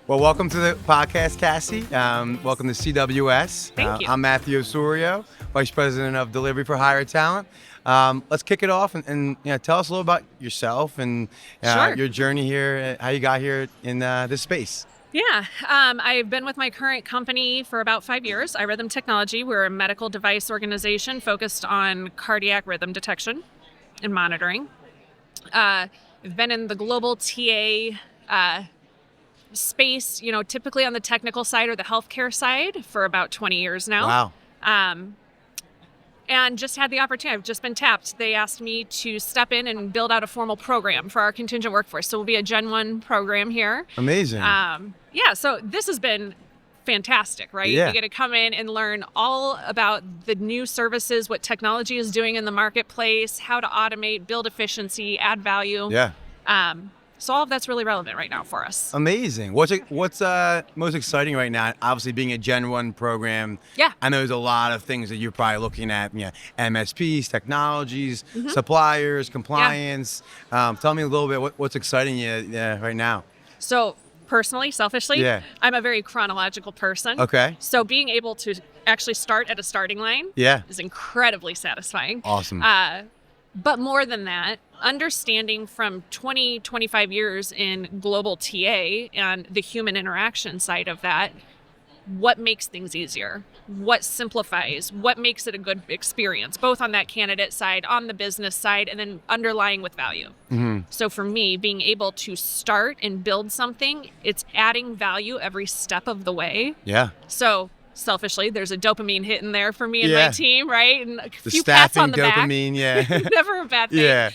Well, welcome to the podcast, Cassie. Welcome to CWS. Thank you. I'm Matthew Osorio, Vice President of Delivery for Hire Talent. Let's kick it off and tell us a little about yourself and Sure. your journey here, how you got here in this space. Yeah, I've been with my current company for about 5 years, irhythm Technology. We're a medical device organization focused on cardiac rhythm detection and monitoring. I've been in the global TA space, typically on the technical side or the healthcare side for about 20 years now. Wow. And just had the opportunity. I've just been tapped. They asked me to step in and build out a formal program for our contingent workforce. So we'll be a Gen 1 program here. Amazing. So this has been fantastic, right? Yeah. You get to come in and learn all about the new services, what technology is doing in the marketplace, how to automate, build efficiency, add value. Yeah. So all of that's really relevant right now for us. Amazing. What's most exciting right now? Obviously, being a Gen 1 program. Yeah. I know there's a lot of things that you're probably looking at. MSPs, technologies, suppliers, compliance. Tell me a little bit what's exciting you right now. So personally, selfishly, Yeah. I'm a very chronological person. Okay. So being able to actually start at a starting line Yeah. is incredibly satisfying. Awesome. But more than that, understanding from 25 years in global TA and the human interaction side of that, what makes things easier, what simplifies, what makes it a good experience, both on that candidate side, on the business side, and then underlying with value. So for me, being able to start and build something, it's adding value every step of the way. Yeah. So selfishly, there's a dopamine hit in there for me and Yeah. my team, right? And a The few pats on staffing the dopamine, yeah. back. Never a bad thing. Yeah.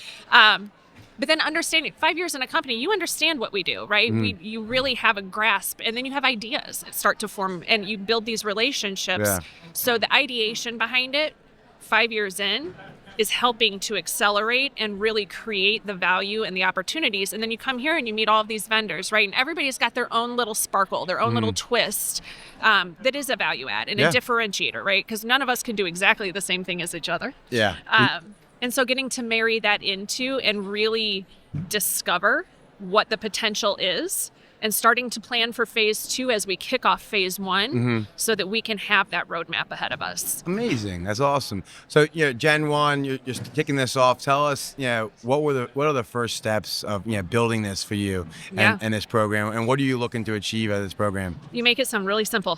But then understanding 5 years in a company, you understand what we do, right? You really have a grasp, and then you have ideas that start to form, and you build these relationships. Yeah. So the ideation behind it, 5 years in, is helping to accelerate and really create the value and the opportunities. And then you come here and you meet all of these vendors, right? And everybody's got their own little sparkle, their own little twist that is a value add and Yeah. a differentiator, right? Because none of us can do exactly the same thing as each other. Yeah. And so getting to marry that into and really discover what the potential is and starting to plan for phase 2 as we kick off phase 1 so that we can have that roadmap ahead of us. Amazing. That's awesome. So, Gen 1, you're just kicking this off. Tell us, what are the first steps of, building this for you and this program, and what are you looking to achieve out of this program? You make it sound really simple.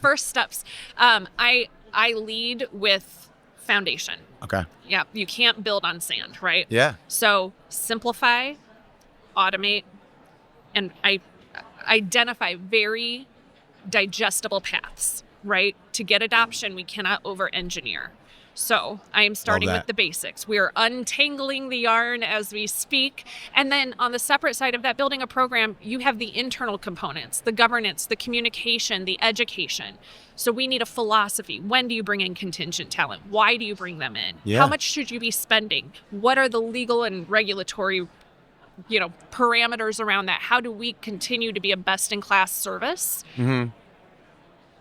First steps. I lead with foundation. Okay. Yeah, you can't build on sand, right? Yeah. So simplify, automate, and I identify very digestible paths, right? To get adoption, we cannot over-engineer. So I am starting with the basics. We are untangling the yarn as we speak. And then on the separate side of that, building a program, you have the internal components, the governance, the communication, the education. So we need a philosophy. When do you bring in contingent talent? Why do you bring them in? Yeah. How much should you be spending? What are the legal and regulatory parameters around that? How do we continue to be a best-in-class service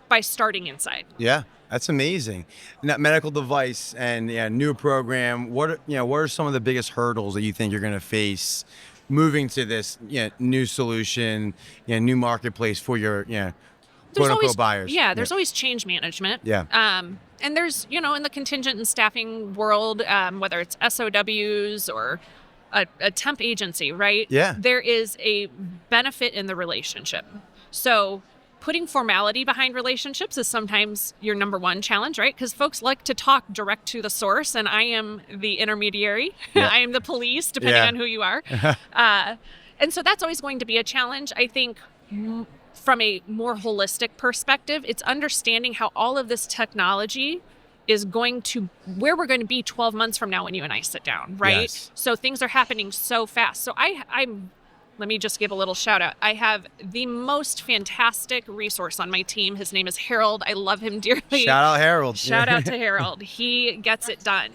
by starting inside? Yeah. That's amazing. Now, medical device and new program. What are some of the biggest hurdles that you think you're going to face moving to this new solution, new marketplace for your quote unquote buyers? Yeah, there's always change management. Yeah. And there's in the contingent and staffing world, whether it's SOWs or a temp agency, right? Yeah. There is a benefit in the relationship. So putting formality behind relationships is sometimes your number one challenge, right? Because folks like to talk direct to the source, and I am the intermediary. Yeah. I am the police, depending on who you are. And so that's always going to be a challenge. I think from a more holistic perspective, it's understanding how all of this technology is going to, where we're going to be 12 months from now when you and I sit down, right? Yes. So things are happening so fast. So I'm let me just give a little shout out. I have the most fantastic resource on my team. His name is Harold. I love him dearly. Shout out Harold. Shout out to Harold. He gets it done.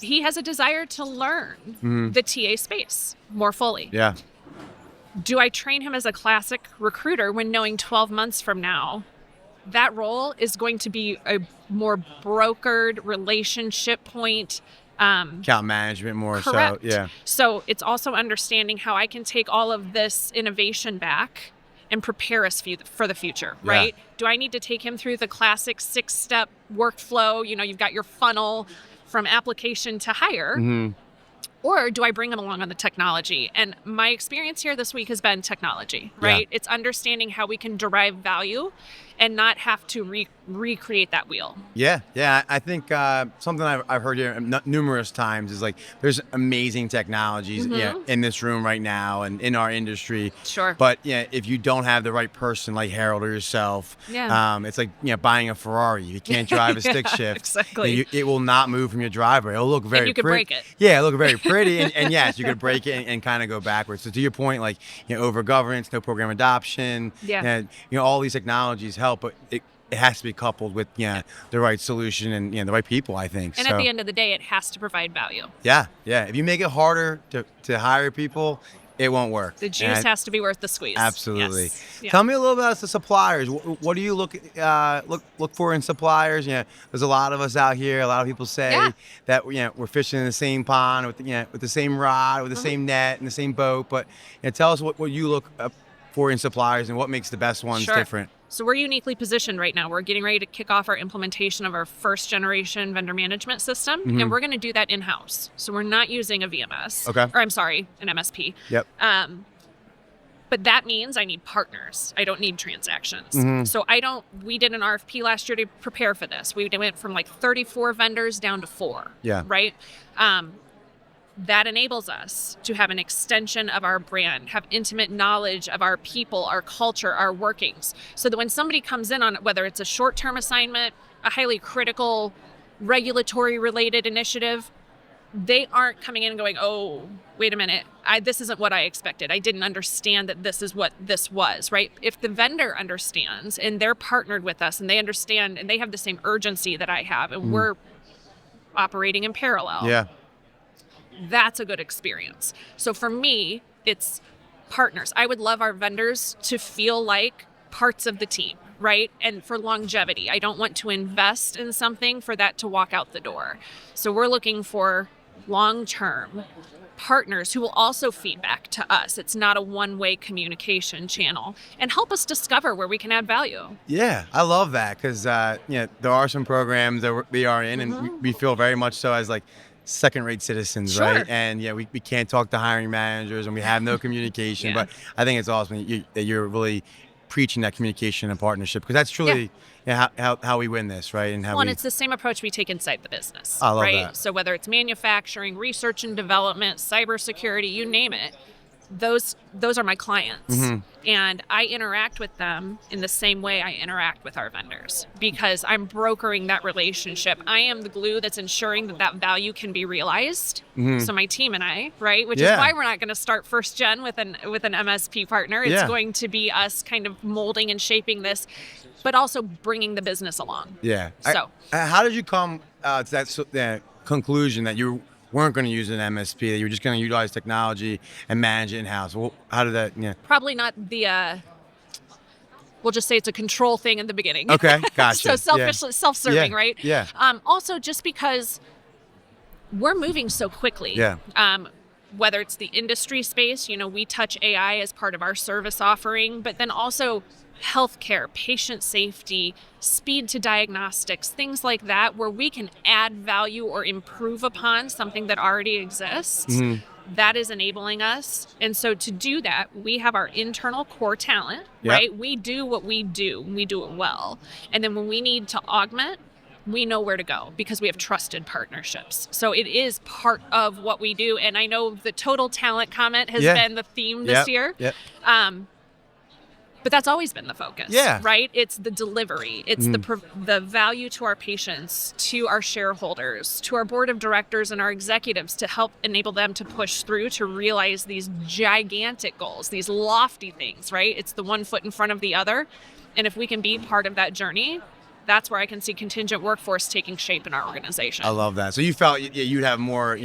He has a desire to learn the TA space more fully. Yeah. Do I train him as a classic recruiter when knowing 12 months from now, that role is going to be a more brokered relationship point, account management more. correct. So, yeah. So it's also understanding how I can take all of this innovation back and prepare us for the future, Yeah. right? Do I need to take him through the classic 6-step workflow? You've got your funnel from application to hire. Mm-hmm. Or do I bring them along on the technology? And my experience here this week has been technology, right? Yeah. It's understanding how we can derive value and not have to recreate that wheel. Yeah. I think something I've heard here numerous times is like there's amazing technologies in this room right now and in our industry. Sure. But if you don't have the right person like Harold or yourself, it's like buying a Ferrari. You can't drive a stick shift. Exactly. It will not move from your driveway. It'll look very and you could pretty. break it. Yeah, it'll look very pretty. and yes, you could break it and kind of go backwards. So to your point, like over governance, no program adoption. Yeah. All these technologies help, but it has to be coupled with the right solution and the right people, I think. And at the end of the day, it has to provide value. Yeah. If you make it harder to hire people, it won't work. The juice has to be worth the squeeze. Absolutely. Yes. Yeah. Tell me a little about the suppliers. What do you look for in suppliers? There's a lot of us out here. A lot of people say that we're fishing in the same pond with the same rod, with the same net, and the same boat. But tell us what you look for in suppliers and what makes the best ones different. So we're uniquely positioned right now. We're getting ready to kick off our implementation of our first generation vendor management system, and we're going to do that in-house. So we're not using a VMS. Okay. Or I'm sorry, an MSP. Yep. But that means I need partners. I don't need transactions. So we did an RFP last year to prepare for this. We went from like 34 vendors down to 4. Yeah. Right? That enables us to have an extension of our brand, have intimate knowledge of our people, our culture, our workings. So that when somebody comes in on it, whether it's a short-term assignment, a highly critical regulatory related initiative, they aren't coming in and going, oh, wait a minute, this isn't what I expected. I didn't understand that this is what this was, right? If the vendor understands and they're partnered with us and they understand and they have the same urgency that I have and we're operating in parallel. Yeah. That's a good experience. So for me, it's partners. I would love our vendors to feel like parts of the team, right? And for longevity, I don't want to invest in something for that to walk out the door. So we're looking for long-term partners who will also feed back to us. It's not a one-way communication channel and help us discover where we can add value. Yeah, I love that because there are some programs that we are in and we feel very much so as like second-rate citizens, Sure. right? And we can't talk to hiring managers and we have no communication. But I think it's awesome that you're really preaching that communication and partnership because that's truly how we win this, right? And and it's the same approach we take inside the business. I love right? that. So whether it's manufacturing, research and development, cybersecurity, you name it, those are my clients. And I interact with them in the same way I interact with our vendors because I'm brokering that relationship. I am the glue that's ensuring that value can be realized. So my team and I, right, which is why we're not going to start first gen with an MSP partner. It's going to be us kind of molding and shaping this, but also bringing the business along. Yeah. So how did you come to that conclusion that you weren't going to use an MSP, that you were just going to utilize technology and manage it in-house? Well, how did that, Probably not the, we'll just say it's a control thing in the beginning. Okay, gotcha. So self-serving, right? Yeah. Also, just because we're moving so quickly. Yeah. Whether it's the industry space, we touch AI as part of our service offering, but then also healthcare, patient safety, speed to diagnostics, things like that, where we can add value or improve upon something that already exists. That is enabling us. And so to do that, we have our internal core talent, right? We do what we do. We do it well. And then when we need to augment, we know where to go because we have trusted partnerships. So it is part of what we do. And I know the total talent comment has been the theme this year. But that's always been the focus, right? It's the delivery. It's the value to our patients, to our shareholders, to our board of directors and our executives to help enable them to push through to realize these gigantic goals, these lofty things, right? It's the one foot in front of the other. And if we can be part of that journey, that's where I can see contingent workforce taking shape in our organization. I love that. So you felt you'd have more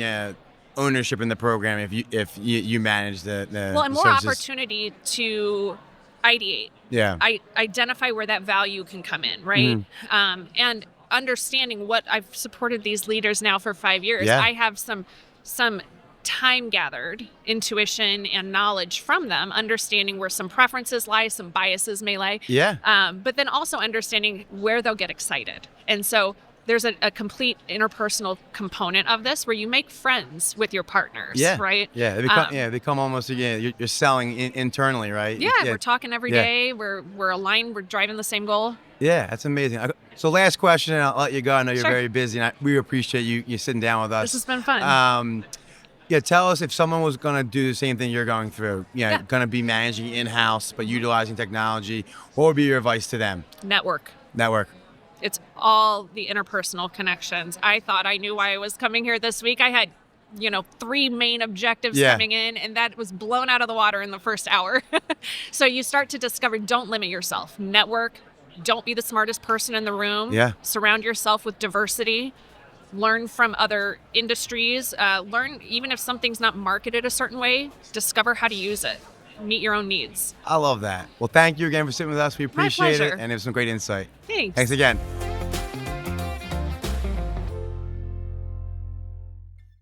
ownership in the program if you manage the and more services. Opportunity to ideate. I identify where that value can come in, right? And understanding what I've supported these leaders now for 5 years. I have some time gathered intuition and knowledge from them, understanding where some preferences lie, some biases may lie. Yeah. But then also understanding where they'll get excited. And so there's a complete interpersonal component of this where you make friends with your partners, Yeah. right? Yeah. They become almost, you're selling internally, right? Yeah, we're talking every day. We're aligned. We're driving the same goal. Yeah, that's amazing. So last question, and I'll let you go. I know you're Sure. very busy, and we appreciate you sitting down with us. This has been fun. Yeah, tell us if someone was going to do the same thing you're going through, Yeah. going to be managing in-house but utilizing technology, what would be your advice to them? Network. It's all the interpersonal connections. I thought I knew why I was coming here this week. I had, 3 main objectives coming in, and that was blown out of the water in the first hour. So you start to discover, don't limit yourself. Network. Don't be the smartest person in the room. Yeah. Surround yourself with diversity. Learn from other industries. Learn, even if something's not marketed a certain way, discover how to use it. Meet your own needs. I love that. Well, thank you again for sitting with us. We appreciate it, pleasure. and it was some great insight. Thanks. Thanks again.